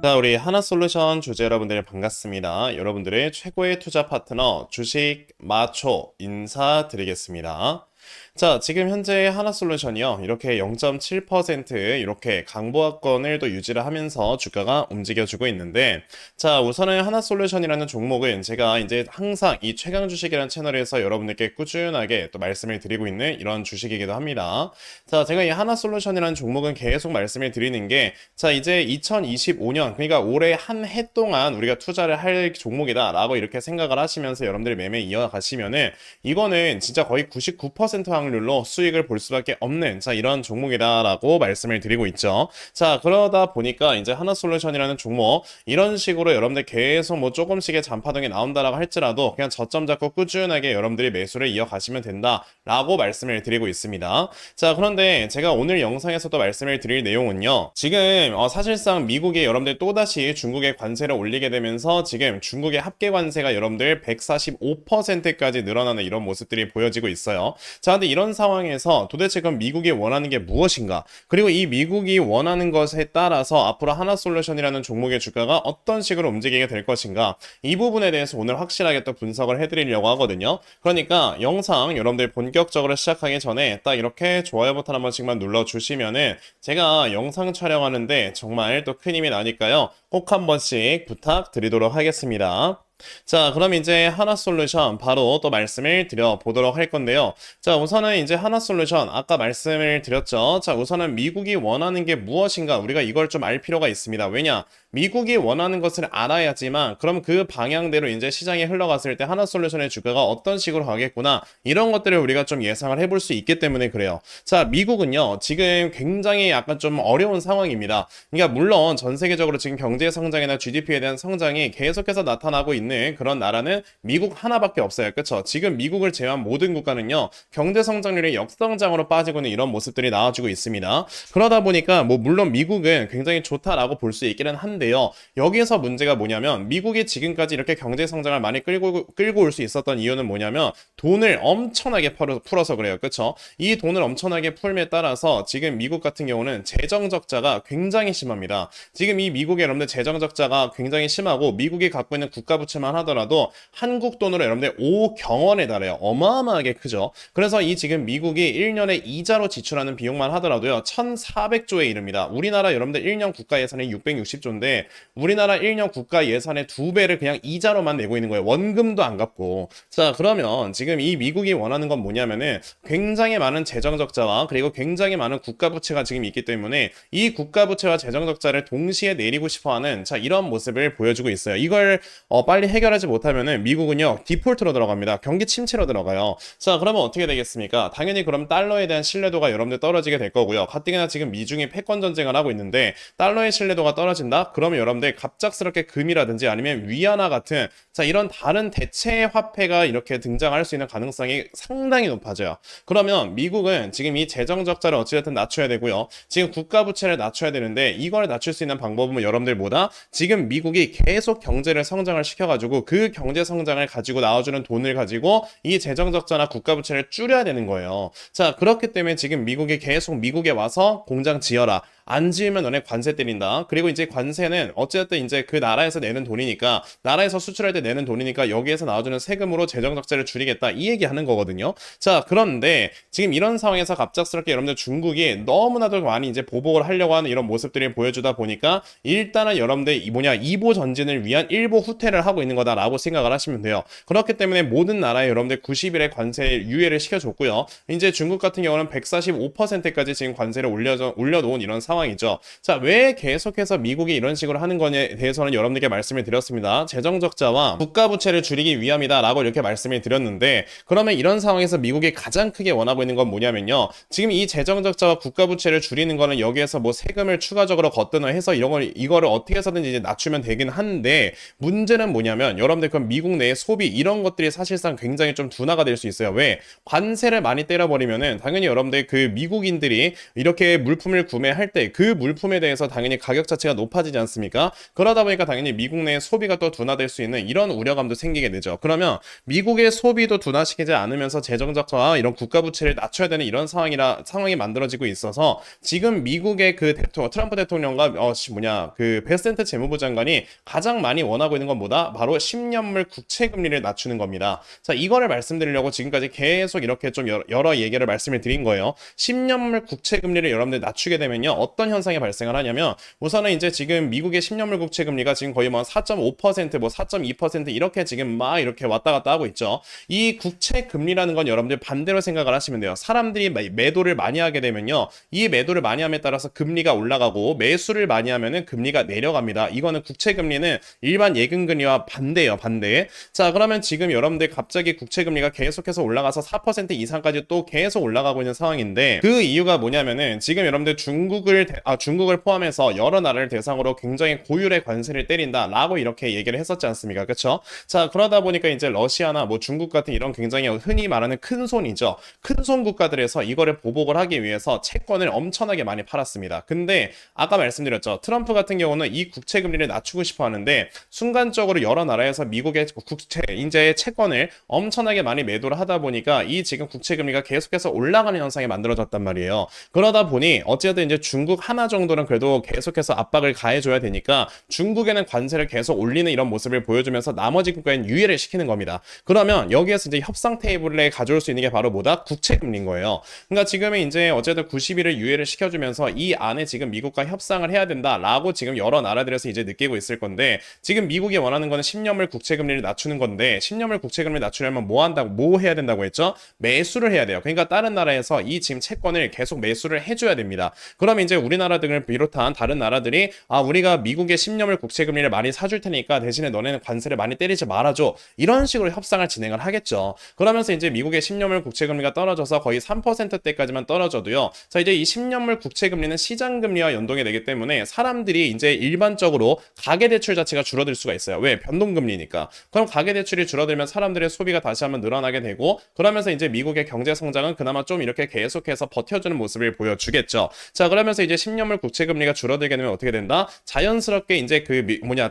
자, 우리 하나솔루션 주주 여러분들 반갑습니다. 여러분들의 최고의 투자 파트너 주식 마초 인사드리겠습니다. 자, 지금 현재 하나솔루션이요. 이렇게 0.7% 이렇게 강보합권을 또 유지를 하면서 주가가 움직여주고 있는데, 자, 우선은 하나솔루션이라는 종목은 제가 이제 항상 이 최강 주식이라는 채널에서 여러분들께 꾸준하게 또 말씀을 드리고 있는 이런 주식이기도 합니다. 자, 제가 이 하나솔루션이라는 종목은 계속 말씀을 드리는 게, 자, 이제 2025년, 그러니까 올해 한 해 동안 우리가 투자를 할 종목이다라고 이렇게 생각을 하시면서 여러분들이 매매 이어가시면은 이거는 진짜 거의 99% 확률로 수익을 볼 수밖에 없는 이런 종목이다라고 말씀을 드리고 있죠. 자, 그러다 보니까 이제 하나솔루션이라는 종목 이런 식으로 여러분들 계속 뭐 조금씩의 잔파동이 나온다라고 할지라도 그냥 저점 잡고 꾸준하게 여러분들이 매수를 이어가시면 된다라고 말씀을 드리고 있습니다. 자, 그런데 제가 오늘 영상에서도 말씀을 드릴 내용은요. 지금 사실상 미국이 여러분들 또다시 중국에 관세를 올리게 되면서 지금 중국의 합계 관세가 여러분들 145%까지 늘어나는 이런 모습들이 보여지고 있어요. 자, 근데 이런 상황에서 도대체 그럼 미국이 원하는 게 무엇인가? 그리고 이 미국이 원하는 것에 따라서 앞으로 하나솔루션이라는 종목의 주가가 어떤 식으로 움직이게 될 것인가? 이 부분에 대해서 오늘 확실하게 또 분석을 해드리려고 하거든요. 그러니까 영상 여러분들 본격적으로 시작하기 전에 딱 이렇게 좋아요 버튼 한 번씩만 눌러주시면은 제가 영상 촬영하는데 정말 또 큰 힘이 나니까요. 꼭 한 번씩 부탁드리도록 하겠습니다. 자, 그럼 이제 하나솔루션 바로 또 말씀을 드려보도록 할 건데요. 자, 우선은 이제 하나솔루션 아까 말씀을 드렸죠. 자, 우선은 미국이 원하는 게 무엇인가 우리가 이걸 좀 알 필요가 있습니다. 왜냐? 미국이 원하는 것을 알아야지만 그럼 그 방향대로 이제 시장에 흘러갔을 때 하나솔루션의 주가가 어떤 식으로 가겠구나 이런 것들을 우리가 좀 예상을 해볼 수 있기 때문에 그래요. 자, 미국은요 지금 굉장히 약간 좀 어려운 상황입니다. 그러니까 물론 전 세계적으로 지금 경제 성장이나 GDP에 대한 성장이 계속해서 나타나고 있는 그런 나라는 미국 하나밖에 없어요. 그렇죠? 지금 미국을 제외한 모든 국가는요 경제 성장률이 역성장으로 빠지고 있는 이런 모습들이 나와주고 있습니다. 그러다 보니까 뭐 물론 미국은 굉장히 좋다라고 볼 수 있기는 한데요. 여기에서 문제가 뭐냐면 미국이 지금까지 이렇게 경제 성장을 많이 끌고 올 수 있었던 이유는 뭐냐면 돈을 엄청나게 풀어서 그래요. 그렇죠? 이 돈을 엄청나게 풀음에 따라서 지금 미국 같은 경우는 재정 적자가 굉장히 심합니다. 지금 이 미국의 여러분들 재정 적자가 굉장히 심하고 미국이 갖고 있는 국가 부채만 하더라도 한국 돈으로 여러분들 5경원에 달해요. 어마어마하게 크죠. 그래서 이 지금 미국이 1년에 이자로 지출하는 비용만 하더라도요 1,400조에 이릅니다. 우리나라 여러분들 1년 국가 예산이 660조인데 우리나라 1년 국가 예산의 2배를 그냥 이자로만 내고 있는 거예요. 원금도 안 갚고. 자, 그러면 지금 이 미국이 원하는 건 뭐냐면은 굉장히 많은 재정 적자와 그리고 굉장히 많은 국가 부채가 지금 있기 때문에 이 국가 부채와 재정 적자를 동시에 내리고 싶어하는 이런 모습을 보여주고 있어요. 이걸 빨리 해결하지 못하면은 미국은요 디폴트로 들어갑니다. 경기 침체로 들어가요. 자, 그러면 어떻게 되겠습니까? 당연히 그럼 달러에 대한 신뢰도가 여러분들 떨어지게 될 거고요. 가뜩이나 지금 미중이 패권 전쟁을 하고 있는데 달러의 신뢰도가 떨어진다? 그러면 여러분들 갑작스럽게 금이라든지 아니면 위안화 같은 이런 다른 대체 화폐가 이렇게 등장할 수 있는 가능성이 상당히 높아져요. 그러면 미국은 지금 이 재정 적자를 어찌됐든 낮춰야 되고요. 지금 국가 부채를 낮춰야 되는데 이걸 낮출 수 있는 방법은 여러분들 뭐다? 지금 미국이 계속 경제를 성장을 시켜가지고 그 경제 성장을 가지고 나와주는 돈을 가지고 이 재정 적자나 국가 부채를 줄여야 되는 거예요. 자, 그렇기 때문에 지금 미국이 계속 미국에 와서 공장 지어라. 안 지으면 너네 관세 때린다. 그리고 이제 관세는 어쨌든 이제 그 나라에서 내는 돈이니까 나라에서 수출할 때 내는 돈이니까 여기에서 나와주는 세금으로 재정 적자를 줄이겠다 이 얘기하는 거거든요. 자, 그런데 지금 이런 상황에서 갑작스럽게 여러분들 중국이 너무나도 많이 이제 보복을 하려고 하는 이런 모습들을 보여주다 보니까 일단은 여러분들 이보 전진을 위한 일보 후퇴를 하고 있는 거다라고 생각을 하시면 돼요. 그렇기 때문에 모든 나라에 여러분들 90일의 관세 유예를 시켜줬고요. 이제 중국 같은 경우는 145%까지 지금 관세를 올려놓은 이런 상황이죠. 자, 왜 계속해서 미국이 이런 식으로 하는 거냐에 대해서는 여러분들께 말씀을 드렸습니다. 재정 적자와 국가 부채를 줄이기 위함이다라고 이렇게 말씀을 드렸는데 그러면 이런 상황에서 미국이 가장 크게 원하고 있는 건 뭐냐면요. 지금 이 재정 적자와 국가 부채를 줄이는 거는 여기에서 뭐 세금을 추가적으로 걷거나 해서 이거를 어떻게 해서든지 이제 낮추면 되긴 한데 문제는 뭐냐면 여러분들 그럼 미국 내의 소비 이런 것들이 사실상 굉장히 좀 둔화가 될 수 있어요. 왜? 관세를 많이 때려버리면은 당연히 여러분들 그 미국인들이 이렇게 물품을 구매할 때 그런데 그 물품에 대해서 당연히 가격 자체가 높아지지 않습니까? 그러다 보니까 당연히 미국 내 소비가 또 둔화될 수 있는 이런 우려감도 생기게 되죠. 그러면 미국의 소비도 둔화시키지 않으면서 재정적과 이런 국가 부채를 낮춰야 되는 이런 상황이 만들어지고 있어서 지금 미국의 그 트럼프 대통령과 그 베센트 재무부 장관이 가장 많이 원하고 있는 건 뭐다? 바로 10년물 국채 금리를 낮추는 겁니다. 자, 이거를 말씀드리려고 지금까지 계속 이렇게 좀 여러 얘기를 말씀을 드린 거예요. 10년물 국채 금리를 여러분들 낮추게 되면요, 어떤 현상이 발생을 하냐면, 우선은 이제 지금 미국의 10년물 국채 금리가 지금 거의 뭐 4.5%, 뭐 4.2% 이렇게 지금 막 이렇게 왔다 갔다 하고 있죠. 이 국채 금리라는 건 여러분들 반대로 생각을 하시면 돼요. 사람들이 매도를 많이 하게 되면요, 이 매도를 많이 함에 따라서 금리가 올라가고, 매수를 많이 하면은 금리가 내려갑니다. 이거는 국채 금리는 일반 예금 금리와 반대예요, 반대. 자, 그러면 지금 여러분들 갑자기 국채 금리가 계속해서 올라가서 4% 이상까지 또 계속 올라가고 있는 상황인데, 그 이유가 뭐냐면은 지금 여러분들 중국을 포함해서 여러 나라를 대상으로 굉장히 고율의 관세를 때린다라고 이렇게 얘기를 했었지 않습니까? 그렇죠? 자, 그러다 보니까 이제 러시아나 뭐 중국 같은 이런 굉장히 흔히 말하는 큰 손이죠. 큰 손 국가들에서 이거를 보복을 하기 위해서 채권을 엄청나게 많이 팔았습니다. 근데 아까 말씀드렸죠. 트럼프 같은 경우는 이 국채 금리를 낮추고 싶어 하는데, 순간적으로 여러 나라에서 미국의 이제 채권을 엄청나게 많이 매도를 하다 보니까 이 지금 국채 금리가 계속해서 올라가는 현상이 만들어졌단 말이에요. 그러다 보니 어쨌든 이제 중국 하나 정도는 그래도 계속해서 압박을 가해줘야 되니까 중국에는 관세를 계속 올리는 이런 모습을 보여주면서 나머지 국가엔 유예를 시키는 겁니다. 그러면 여기에서 이제 협상 테이블에 가져올 수 있는 게 바로 뭐다? 국채 금리인 거예요. 그러니까 지금은 이제 어쨌든 90일을 유예를 시켜주면서 이 안에 지금 미국과 협상을 해야 된다라고 지금 여러 나라들에서 이제 느끼고 있을 건데, 지금 미국이 원하는 거는 10년물 국채 금리를 낮추는 건데, 10년물 국채 금리를 낮추려면 뭐 해야 된다고 했죠? 매수를 해야 돼요. 그러니까 다른 나라에서 이 지금 채권을 계속 매수를 해줘야 됩니다. 그럼 이제 우리나라 등을 비롯한 다른 나라들이 우리가 미국의 10년물 국채 금리를 많이 사줄 테니까 대신에 너네는 관세를 많이 때리지 말아줘, 이런 식으로 협상을 진행을 하겠죠. 그러면서 이제 미국의 10년물 국채 금리가 떨어져서 거의 3%대까지만 떨어져도요, 자, 이제 이 10년물 국채 금리는 시장 금리와 연동이 되기 때문에 사람들이 이제 일반적으로 가계대출 자체가 줄어들 수가 있어요. 왜? 변동금리니까. 그럼 가계대출이 줄어들면 사람들의 소비가 다시 한번 늘어나게 되고, 그러면서 이제 미국의 경제 성장은 그나마 좀 이렇게 계속해서 버텨주는 모습을 보여주겠죠. 자, 그러면서 이제 10년물 국채 금리가 줄어들게 되면 어떻게 된다? 자연스럽게 이제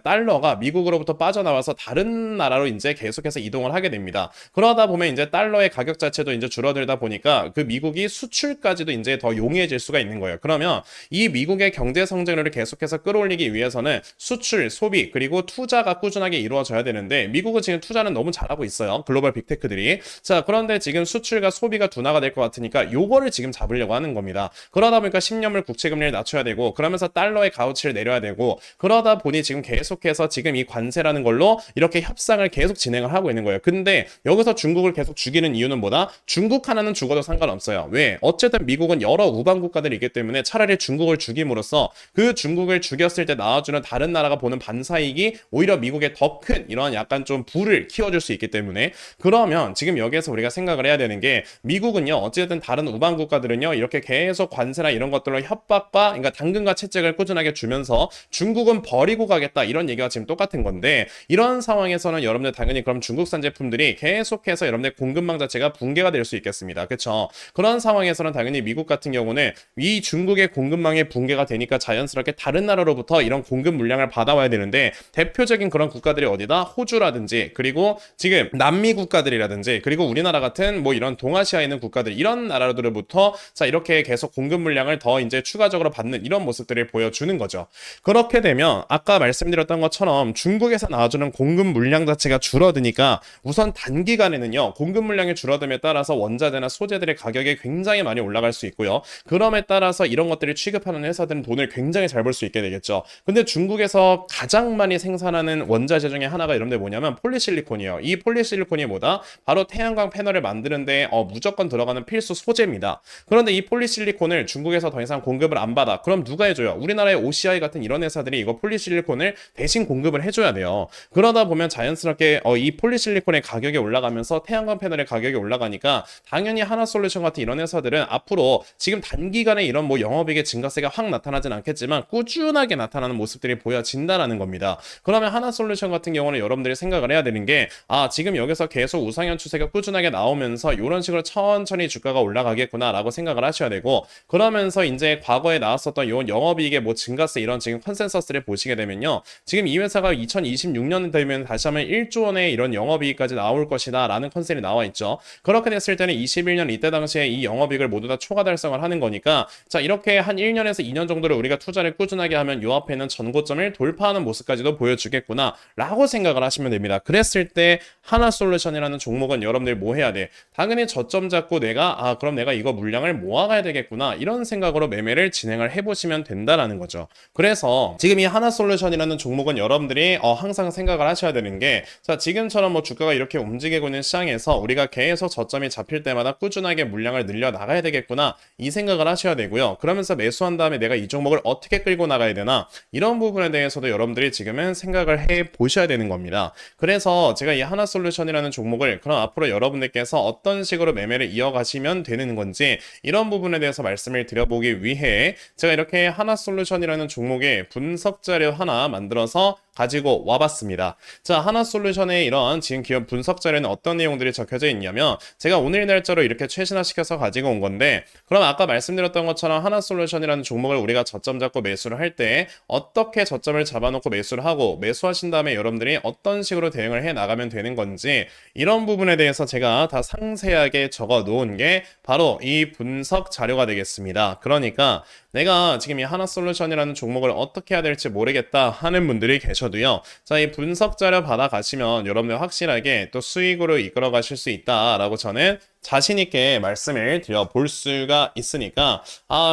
달러가 미국으로부터 빠져나와서 다른 나라로 이제 계속해서 이동을 하게 됩니다. 그러다 보면 이제 달러의 가격 자체도 이제 줄어들다 보니까 그 미국이 수출까지도 이제 더 용이해질 수가 있는 거예요. 그러면 이 미국의 경제 성장률을 계속해서 끌어올리기 위해서는 수출, 소비, 그리고 투자가 꾸준하게 이루어져야 되는데, 미국은 지금 투자는 너무 잘하고 있어요. 글로벌 빅테크들이. 자, 그런데 지금 수출과 소비가 둔화가 될 것 같으니까 요거를 지금 잡으려고 하는 겁니다. 그러다 보니까 10년물 국채 금리를 낮춰야 되고, 그러면서 달러의 가치를 내려야 되고, 그러다 보니 지금 계속해서 지금 이 관세라는 걸로 이렇게 협상을 계속 진행을 하고 있는 거예요. 근데 여기서 중국을 계속 죽이는 이유는 뭐다? 중국 하나는 죽어도 상관없어요. 왜? 어쨌든 미국은 여러 우방 국가들이 있기 때문에 차라리 중국을 죽임으로써 그 중국을 죽였을 때 나와주는 다른 나라가 보는 반사이익이 오히려 미국에 더 큰 이런 약간 좀 부를 키워줄 수 있기 때문에, 그러면 지금 여기에서 우리가 생각을 해야 되는 게, 미국은요 어쨌든 다른 우방 국가들은요 이렇게 계속 관세나 이런 것들로 협박과, 그러니까 당근과 채찍을 꾸준하게 주면서 중국은 버리고 가겠다, 이런 얘기가 지금 똑같은 건데, 이런 상황에서는 여러분들 당연히 그럼 중국산 제품들이 계속해서 여러분들 공급망 자체가 붕괴가 될 수 있겠습니다. 그렇죠? 그런 상황에서는 당연히 미국 같은 경우는 이 중국의 공급망의 붕괴가 되니까 자연스럽게 다른 나라로부터 이런 공급 물량을 받아와야 되는데, 대표적인 그런 국가들이 어디다? 호주라든지, 그리고 지금 남미 국가들이라든지, 그리고 우리나라 같은 뭐 이런 동아시아에 있는 국가들, 이런 나라들로부터 자 이렇게 계속 공급 물량을 더 이제 추가적으로 받는 이런 모습들을 보여주는 거죠. 그렇게 되면 아까 말씀드렸던 것처럼 중국에서 나와주는 공급 물량 자체가 줄어드니까 우선 단기간에는요 공급 물량이 줄어듦에 따라서 원자재나 소재들의 가격이 굉장히 많이 올라갈 수 있고요. 그럼에 따라서 이런 것들을 취급하는 회사들은 돈을 굉장히 잘 벌 수 있게 되겠죠. 근데 중국에서 가장 많이 생산하는 원자재 중에 하나가 여러분들 뭐냐면 폴리실리콘이에요. 이 폴리실리콘이 뭐다? 바로 태양광 패널을 만드는데 무조건 들어가는 필수 소재입니다. 그런데 이 폴리실리콘을 중국에서 더 이상 공급을 안 받아. 그럼 누가 해줘요? 우리나라의 OCI 같은 이런 회사들이 이거 폴리실리콘을 대신 공급을 해줘야 돼요. 그러다 보면 자연스럽게 이 폴리실리콘의 가격이 올라가면서 태양광 패널의 가격이 올라가니까 당연히 하나솔루션 같은 이런 회사들은 앞으로 지금 단기간에 이런 뭐 영업이익의 증가세가 확 나타나진 않겠지만 꾸준하게 나타나는 모습들이 보여진다라는 겁니다. 그러면 하나솔루션 같은 경우는 여러분들이 생각을 해야 되는 게 지금 여기서 계속 우상향 추세가 꾸준하게 나오면서 이런 식으로 천천히 주가가 올라가겠구나 라고 생각을 하셔야 되고, 그러면서 이제 과거 과거에 나왔었던 요 영업이익의 뭐 증가세 이런 지금 컨센서스를 보시게 되면요. 지금 이 회사가 2026년 되면 다시 한번 1조 원의 이런 영업이익까지 나올 것이다 라는 컨셉이 나와 있죠. 그렇게 됐을 때는 21년 이때 당시에 이 영업이익을 모두 다 초과 달성을 하는 거니까 자, 이렇게 한 1년에서 2년 정도를 우리가 투자를 꾸준하게 하면 요 앞에 있는 전고점을 돌파하는 모습까지도 보여주겠구나 라고 생각을 하시면 됩니다. 그랬을 때 하나솔루션이라는 종목은 여러분들 뭐 해야 돼? 당연히 저점 잡고 내가 그럼 내가 이거 물량을 모아가야 되겠구나 이런 생각으로 매매를 진행을 해보시면 된다라는 거죠. 그래서 지금 이 하나솔루션이라는 종목은 여러분들이 항상 생각을 하셔야 되는 게 자, 지금처럼 뭐 주가가 이렇게 움직이고 있는 시장에서 우리가 계속 저점이 잡힐 때마다 꾸준하게 물량을 늘려 나가야 되겠구나 이 생각을 하셔야 되고요. 그러면서 매수한 다음에 내가 이 종목을 어떻게 끌고 나가야 되나 이런 부분에 대해서도 여러분들이 지금은 생각을 해 보셔야 되는 겁니다. 그래서 제가 이 하나솔루션이라는 종목을 그럼 앞으로 여러분들께서 어떤 식으로 매매를 이어가시면 되는 건지 이런 부분에 대해서 말씀을 드려보기 위해 제가 이렇게 하나솔루션이라는 종목의 분석 자료 하나 만들어서 가지고 와봤습니다. 자, 하나솔루션의 이런 지금 기업 분석 자료에는 어떤 내용들이 적혀져 있냐면 제가 오늘 날짜로 이렇게 최신화시켜서 가지고 온 건데 그럼 아까 말씀드렸던 것처럼 하나솔루션이라는 종목을 우리가 저점 잡고 매수를 할 때 어떻게 저점을 잡아놓고 매수를 하고 매수하신 다음에 여러분들이 어떤 식으로 대응을 해 나가면 되는 건지 이런 부분에 대해서 제가 다 상세하게 적어 놓은 게 바로 이 분석 자료가 되겠습니다. 그러니까 내가 지금 이 하나솔루션이라는 종목을 어떻게 해야 될지 모르겠다 하는 분들이 계셔도요. 자, 이 분석 자료 받아가시면 여러분들 확실하게 또 수익으로 이끌어 가실 수 있다라고 저는 자신 있게 말씀을 드려볼 수가 있으니까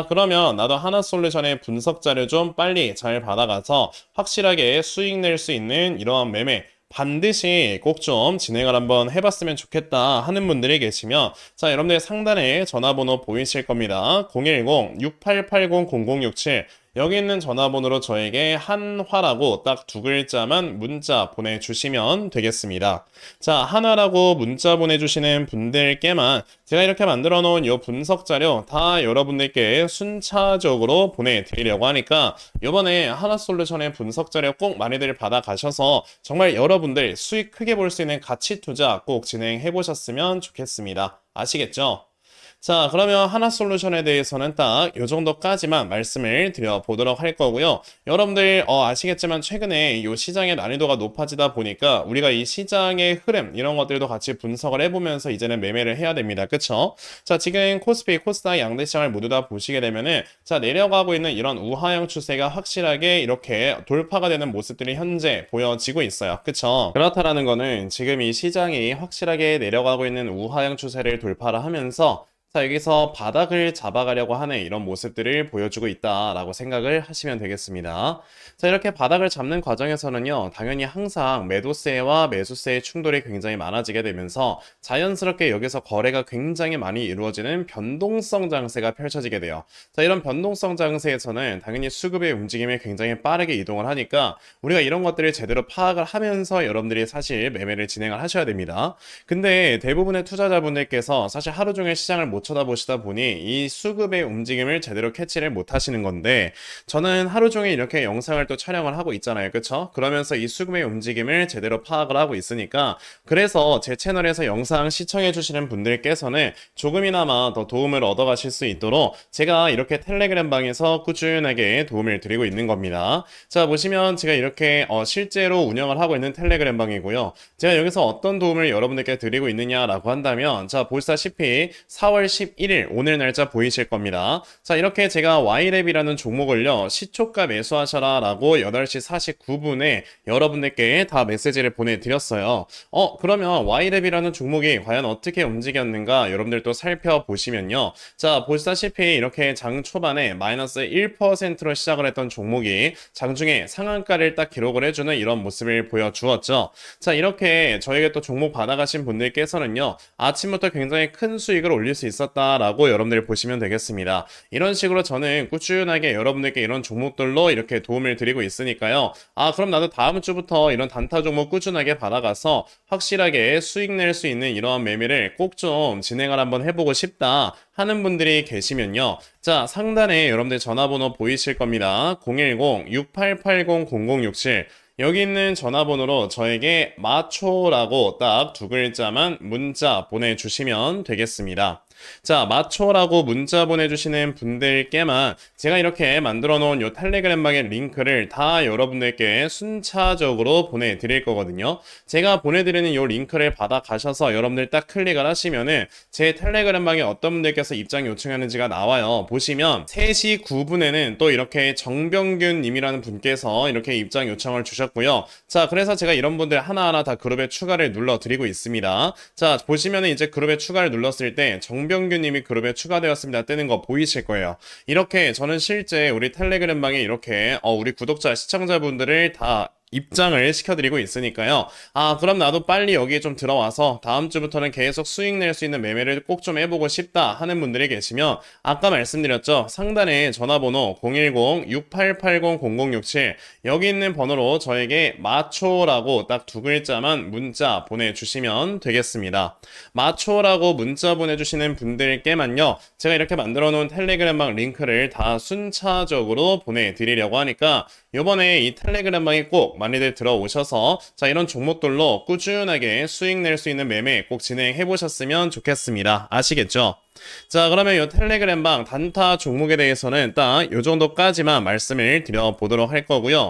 그러면 나도 하나솔루션의 분석 자료 좀 빨리 잘 받아가서 확실하게 수익 낼 수 있는 이러한 매매 반드시 꼭 좀 진행을 한번 해봤으면 좋겠다 하는 분들이 계시면 자, 여러분들 상단에 전화번호 보이실 겁니다. 010-6880-0067 여기 있는 전화번호로 저에게 한화라고 딱 두 글자만 문자 보내주시면 되겠습니다. 자, 한화라고 문자 보내주시는 분들께만 제가 이렇게 만들어 놓은 이 분석 자료 다 여러분들께 순차적으로 보내드리려고 하니까 이번에 하나솔루션의 분석 자료 꼭 많이들 받아가셔서 정말 여러분들 수익 크게 볼 수 있는 가치 투자 꼭 진행해 보셨으면 좋겠습니다. 아시겠죠? 자, 그러면 하나솔루션에 대해서는 딱 이 정도까지만 말씀을 드려보도록 할 거고요. 여러분들 아시겠지만 최근에 이 시장의 난이도가 높아지다 보니까 우리가 이 시장의 흐름 이런 것들도 같이 분석을 해보면서 이제는 매매를 해야 됩니다. 그쵸? 자, 지금 코스피, 코스닥 양대 시장을 모두 다 보시게 되면은 자, 내려가고 있는 이런 우하형 추세가 확실하게 이렇게 돌파가 되는 모습들이 현재 보여지고 있어요. 그쵸? 그렇다라는 거는 지금 이 시장이 확실하게 내려가고 있는 우하형 추세를 돌파를 하면서 자, 여기서 바닥을 잡아가려고 하는 이런 모습들을 보여주고 있다라고 생각을 하시면 되겠습니다. 자, 이렇게 바닥을 잡는 과정에서는요, 당연히 항상 매도세와 매수세의 충돌이 굉장히 많아지게 되면서 자연스럽게 여기서 거래가 굉장히 많이 이루어지는 변동성 장세가 펼쳐지게 돼요. 자, 이런 변동성 장세에서는 당연히 수급의 움직임이 굉장히 빠르게 이동을 하니까 우리가 이런 것들을 제대로 파악을 하면서 여러분들이 사실 매매를 진행을 하셔야 됩니다. 근데 대부분의 투자자분들께서 사실 하루 종일 시장을 못 쳐다보시다 보니 이 수급의 움직임을 제대로 캐치를 못 하시는 건데 저는 하루 종일 이렇게 영상을 또 촬영을 하고 있잖아요. 그쵸? 그러면서 이 수급의 움직임을 제대로 파악을 하고 있으니까 그래서 제 채널에서 영상 시청해 주시는 분들께서는 조금이나마 더 도움을 얻어 가실 수 있도록 제가 이렇게 텔레그램 방에서 꾸준하게 도움을 드리고 있는 겁니다. 자, 보시면 제가 이렇게 실제로 운영을 하고 있는 텔레그램 방이고요. 제가 여기서 어떤 도움을 여러분들께 드리고 있느냐라고 한다면 자, 보시다시피 4월 11일 오늘 날짜 보이실 겁니다. 자, 이렇게 제가 Y랩이라는 종목을요 시초가 매수하셔라 라고 8시 49분에 여러분들께 다 메시지를 보내드렸어요. 그러면 Y랩이라는 종목이 과연 어떻게 움직였는가 여러분들 또 살펴보시면요, 자, 보시다시피 이렇게 장 초반에 마이너스 1%로 시작을 했던 종목이 장중에 상한가를 딱 기록을 해주는 이런 모습을 보여주었죠. 자, 이렇게 저에게 또 종목 받아가신 분들께서는요 아침부터 굉장히 큰 수익을 올릴 수 있었다라고 여러분들이 보시면 되겠습니다. 이런 식으로 저는 꾸준하게 여러분들께 이런 종목들로 이렇게 도움을 드리고 있으니까요. 그럼 나도 다음 주부터 이런 단타 종목 꾸준하게 받아가서 확실하게 수익 낼 수 있는 이러한 매매를 꼭 좀 진행을 한번 해보고 싶다 하는 분들이 계시면요. 자, 상단에 여러분들 전화번호 보이실 겁니다. 010-6880-0067 여기 있는 전화번호로 저에게 마초라고 딱 두 글자만 문자 보내주시면 되겠습니다. 자, 마초라고 문자 보내주시는 분들께만 제가 이렇게 만들어 놓은 요 텔레그램방의 링크를 다 여러분들께 순차적으로 보내드릴 거거든요. 제가 보내드리는 요 링크를 받아 가셔서 여러분들 딱 클릭을 하시면은 제 텔레그램방에 어떤 분들께서 입장 요청하는지가 나와요. 보시면 3시 9분에는 또 이렇게 정병균 님이라는 분께서 이렇게 입장 요청을 주셨고요. 자, 그래서 제가 이런 분들 하나하나 다 그룹에 추가를 눌러 드리고 있습니다. 자, 보시면은 이제 그룹에 추가를 눌렀을 때 정병균 님이 그룹에 추가되었습니다 뜨는 거 보이실 거예요. 이렇게 저는 실제 우리 텔레그램방에 이렇게 우리 구독자 시청자분들을 다 입장을 시켜드리고 있으니까요. 아, 그럼 나도 빨리 여기에 좀 들어와서 다음 주부터는 계속 수익 낼 수 있는 매매를 꼭 좀 해보고 싶다 하는 분들이 계시면 아까 말씀드렸죠. 상단에 전화번호 010-6880-0067 여기 있는 번호로 저에게 마초라고 딱 2글자만 문자 보내주시면 되겠습니다. 마초라고 문자 보내주시는 분들께만요. 제가 이렇게 만들어 놓은 텔레그램방 링크를 다 순차적으로 보내드리려고 하니까 요번에 이 텔레그램방에 꼭 많이들 들어오셔서 자, 이런 종목들로 꾸준하게 수익 낼 수 있는 매매 꼭 진행해 보셨으면 좋겠습니다. 아시겠죠? 자, 그러면 이 텔레그램방 단타 종목에 대해서는 딱 요 정도까지만 말씀을 드려보도록 할 거고요.